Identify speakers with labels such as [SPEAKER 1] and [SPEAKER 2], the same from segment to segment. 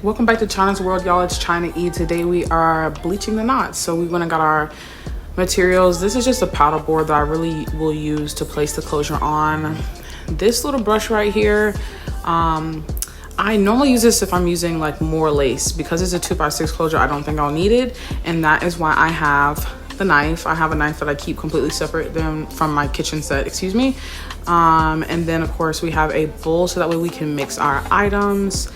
[SPEAKER 1] Welcome back to China's World, y'all. It's China E. Today we are bleaching the knots. So we went and got our materials. This is just a paddle board that I really will use to place the closure on. This little brush right here, I normally use this if I'm using like more lace. Because it's a 2x6 closure, I don't think I'll need it. And that is why I have the knife. I have a knife that I keep completely separate from my kitchen set, excuse me. And then of course we have a bowl so that way we can mix our items.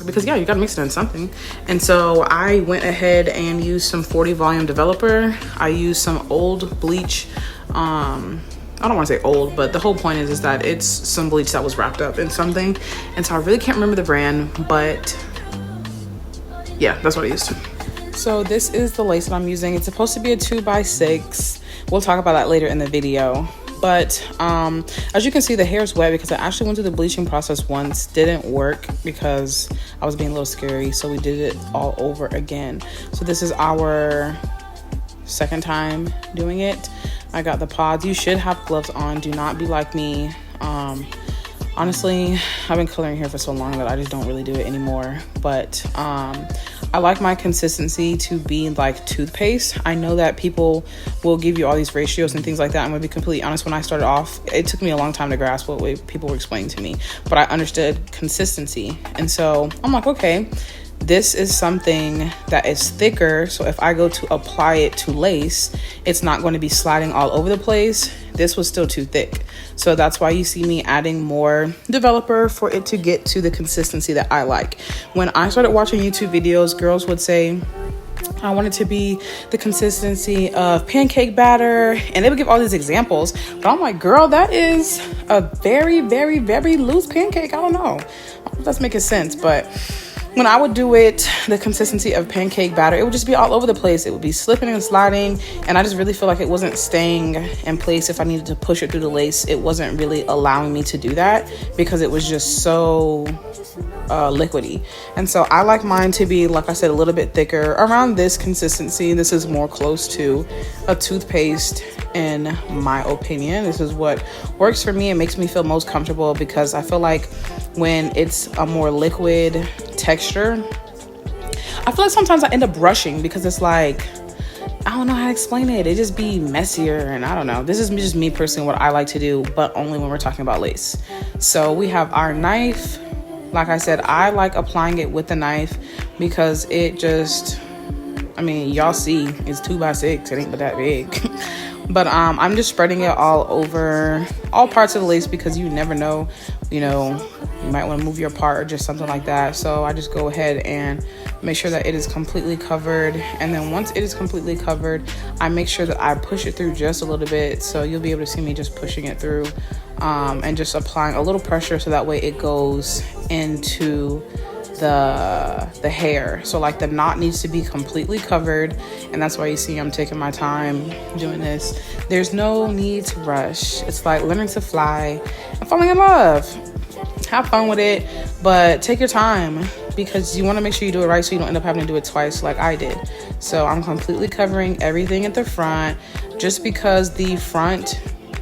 [SPEAKER 1] Because yeah, you gotta mix it in something. And so I went ahead and used some 40 volume developer. I used some old bleach. I don't want to say old, but the whole point is that it's some bleach that was wrapped up in something. And so I really can't remember the brand, but yeah, that's what I used. So this is the lace that I'm using. It's supposed to be a 2x6. We'll talk about that later in the video. But as you can see, the hair is wet because I actually went through the bleaching process once. Didn't work because I was being a little scary. So we did it all over again. So this is our second time doing it. I got the pods. You should have gloves on. Do not be like me. Honestly, I've been coloring hair for so long that I just don't really do it anymore. But I like my consistency to be like toothpaste. I know that people will give you all these ratios and things like that. I'm gonna be completely honest. When I started off, it took me a long time to grasp what people were explaining to me, but I understood consistency. And so I'm like, okay, this is something that is thicker. So if I go to apply it to lace, it's not going to be sliding all over the place. This was still too thick. So that's why you see me adding more developer for it to get to the consistency that I like. When I started watching YouTube videos, girls would say, I want it to be the consistency of pancake batter. And they would give all these examples. But I'm like, girl, that is a very, very, very loose pancake. I don't know. I don't know if that's making sense. But when I would do it, the consistency of pancake batter, it would just be all over the place. It would be slipping and sliding. And I just really feel like it wasn't staying in place if I needed to push it through the lace. It wasn't really allowing me to do that because it was just so liquidy. And so I like mine to be, like I said, a little bit thicker around this consistency. This is more close to a toothpaste in my opinion. This is what works for me. It makes me feel most comfortable because I feel like when it's a more liquid texture, I feel like sometimes I end up brushing because it's like, I don't know how to explain it. It just be messier and I don't know. This is just me personally what I like to do, but only when we're talking about lace. So we have our knife. Like I said, I like applying it with the knife because it just, I mean, y'all see it's 2x6. It ain't but that big. But I'm just spreading it all over all parts of the lace because you never know, you might want to move your part or just something like that. So I just go ahead and make sure that it is completely covered. And then once it is completely covered, I make sure that I push it through just a little bit. So you'll be able to see me just pushing it through and just applying a little pressure so that way it goes into the hair. So like the knot needs to be completely covered, and that's why you see I'm taking my time doing this. There's no need to rush. It's like learning to fly and falling in love. Have fun with it, but take your time because you want to make sure you do it right so you don't end up having to do it twice like I did. So I'm completely covering everything at the front just because the front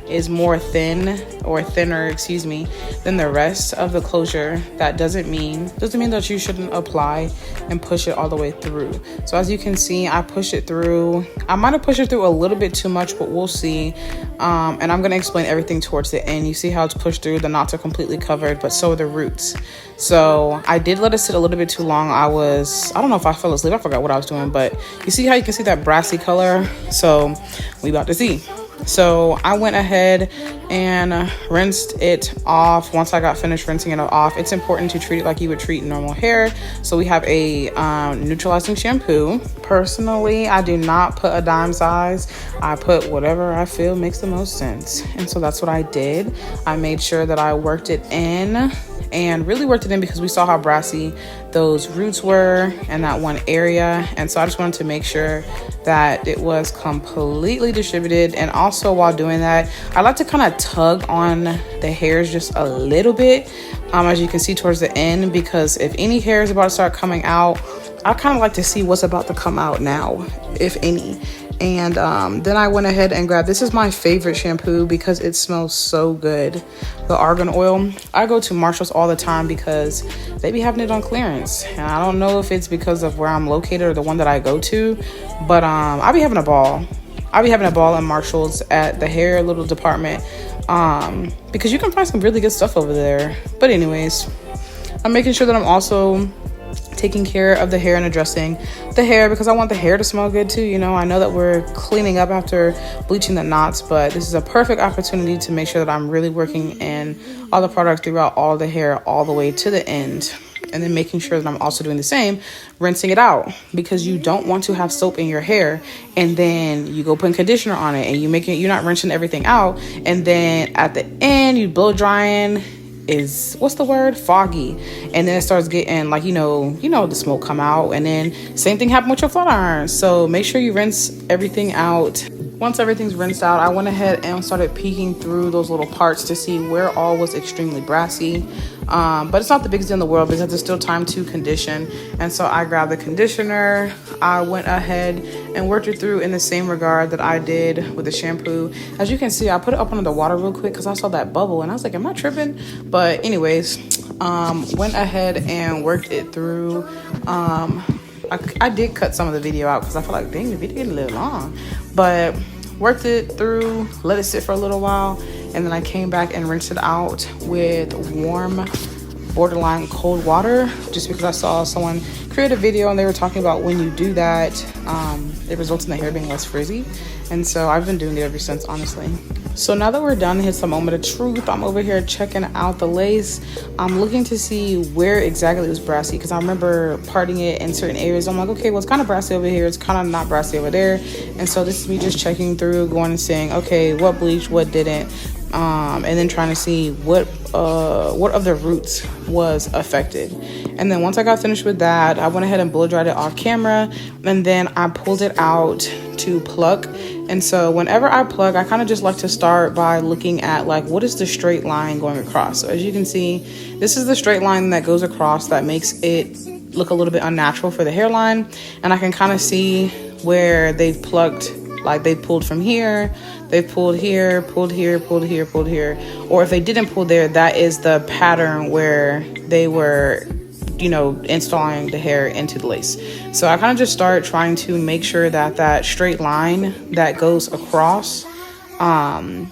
[SPEAKER 1] is more thinner than the rest of the closure. That doesn't mean that you shouldn't apply and push it all the way through. So as you can see, I push it through. I might have pushed it through a little bit too much, but we'll see. And I'm going to explain everything towards the end. You see how it's pushed through, the knots are completely covered, but so are the roots. So I did let it sit a little bit too long. I don't know if I fell asleep. I forgot what I was doing, but you see how you can see that brassy color? So we about to see. So I went ahead and rinsed it off. Once I got finished rinsing it off, it's important to treat it like you would treat normal hair. So we have a neutralizing shampoo. Personally, I do not put a dime size. I put whatever I feel makes the most sense. And so that's what I did. I made sure that I worked it in and really worked it in because we saw how brassy those roots were in that one area. And so I just wanted to make sure that it was completely distributed. And also while doing that, I like to kind of tug on the hairs just a little bit, as you can see towards the end, because if any hair is about to start coming out, I kind of like to see what's about to come out now, if any. And then I went ahead and grabbed, this is my favorite shampoo because it smells so good, the argan oil. I go to Marshall's all the time because they be having it on clearance, and I don't know if it's because of where I'm located or the one that I go to, but I be having a ball. I be having a ball in Marshall's at the hair little department, because you can find some really good stuff over there. But anyways, I'm making sure that I'm also taking care of the hair and addressing the hair because I want the hair to smell good too. You know, I know that we're cleaning up after bleaching the knots, but this is a perfect opportunity to make sure that I'm really working in all the products throughout all the hair all the way to the end. And then making sure that I'm also doing the same, rinsing it out, because you don't want to have soap in your hair and then you go put conditioner on it and you're not rinsing everything out, and then at the end you blow drying is, what's the word, foggy, and then it starts getting like, you know the smoke come out, and then same thing happened with your flat iron. So make sure you rinse everything out. Once everything's rinsed out, I went ahead and started peeking through those little parts to see where all was extremely brassy. But it's not the biggest deal in the world because there's still time to condition. And so I grabbed the conditioner. I went ahead and worked it through in the same regard that I did with the shampoo. As you can see, I put it up under the water real quick because I saw that bubble and I was like, am I tripping? But anyways, went ahead and worked it through. I did cut some of the video out because I feel like, dang, the video getting a little long. But worked it through, let it sit for a little while, and then I came back and rinsed it out with warm, borderline cold water, just because I saw someone create a video and they were talking about when you do that, it results in the hair being less frizzy. And so I've been doing it ever since, honestly. So now that we're done, it's the moment of truth. I'm over here checking out the lace. I'm looking to see where exactly it was brassy, because I remember parting it in certain areas. I'm like, okay, well, it's kind of brassy over here, it's kind of not brassy over there. And so this is me just checking through, going and saying, okay, what bleached, what didn't, and then trying to see what of the roots was affected. And then once I got finished with that, I went ahead and blow dried it off camera, and then I pulled it out to pluck. And so whenever I pluck, I kind of just like to start by looking at like, what is the straight line going across? So as you can see, this is the straight line that goes across that makes it look a little bit unnatural for the hairline. And I can kind of see where they've plucked, like they pulled from here, they pulled here, pulled here, pulled here, pulled here. Or if they didn't pull there, that is the pattern where they were, installing the hair into the lace. So I kind of just start trying to make sure that that straight line that goes across, trying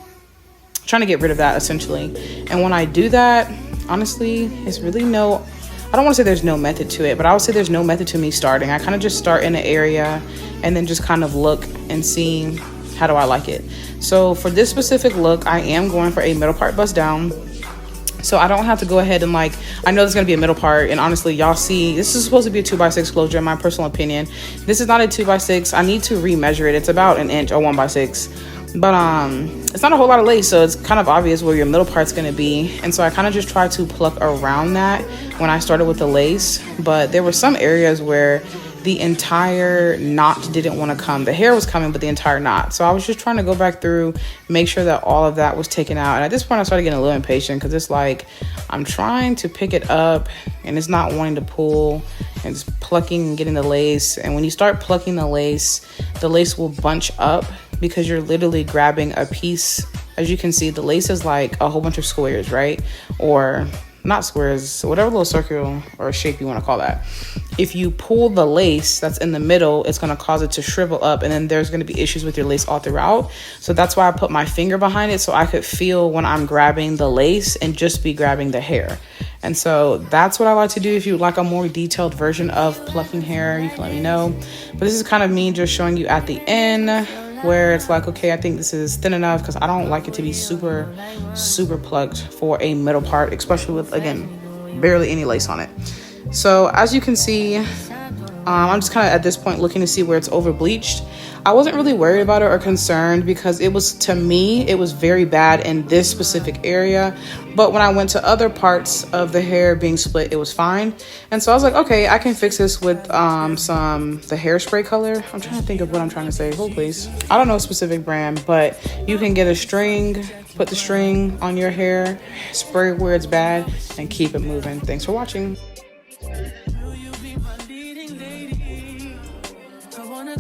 [SPEAKER 1] to get rid of that essentially. And when I do that, honestly, it's really I don't want to say there's no method to it, but I would say there's no method to me starting. I kind of just start in an area and then just kind of look and see, how do I like it? So for this specific look, I am going for a middle part bust down. So I don't have to go ahead and I know there's going to be a middle part. And honestly, y'all see, this is supposed to be a 2x6 closure in my personal opinion. This is not a 2x6. I need to remeasure it. It's about an inch or 1x6. But it's not a whole lot of lace, so it's kind of obvious where your middle part's going to be. And so I kind of just try to pluck around that when I started with the lace. But there were some areas where the entire knot didn't want to come. The hair was coming, but the entire knot. So I was just trying to go back through, make sure that all of that was taken out. And at this point, I started getting a little impatient because it's like I'm trying to pick it up and it's not wanting to pull, and it's plucking and getting the lace. And when you start plucking the lace will bunch up because you're literally grabbing a piece. As you can see, the lace is like a whole bunch of squares, right? Or not squares, whatever little circle or shape you want to call that. If you pull the lace that's in the middle, it's going to cause it to shrivel up, and then there's going to be issues with your lace all throughout. So that's why I put my finger behind it, so I could feel when I'm grabbing the lace and just be grabbing the hair. And so that's what I like to do. If you would like a more detailed version of plucking hair, you can let me know. But this is kind of me just showing you at the end where it's like, okay, I think this is thin enough, because I don't like it to be super plucked for a middle part, especially with, again, barely any lace on it. So as you can see, I'm just kind of at this point looking to see where it's over bleached. I wasn't really worried about it or concerned because it was, to me, it was very bad in this specific area. But when I went to other parts of the hair being split, it was fine. And so I was like, okay, I can fix this with the hairspray color. I'm trying to think of what I'm trying to say. Hold please. I don't know a specific brand, but you can get a string, put the string on your hair, spray where it's bad, and keep it moving. Thanks for watching. Will you be my leading lady? I wanna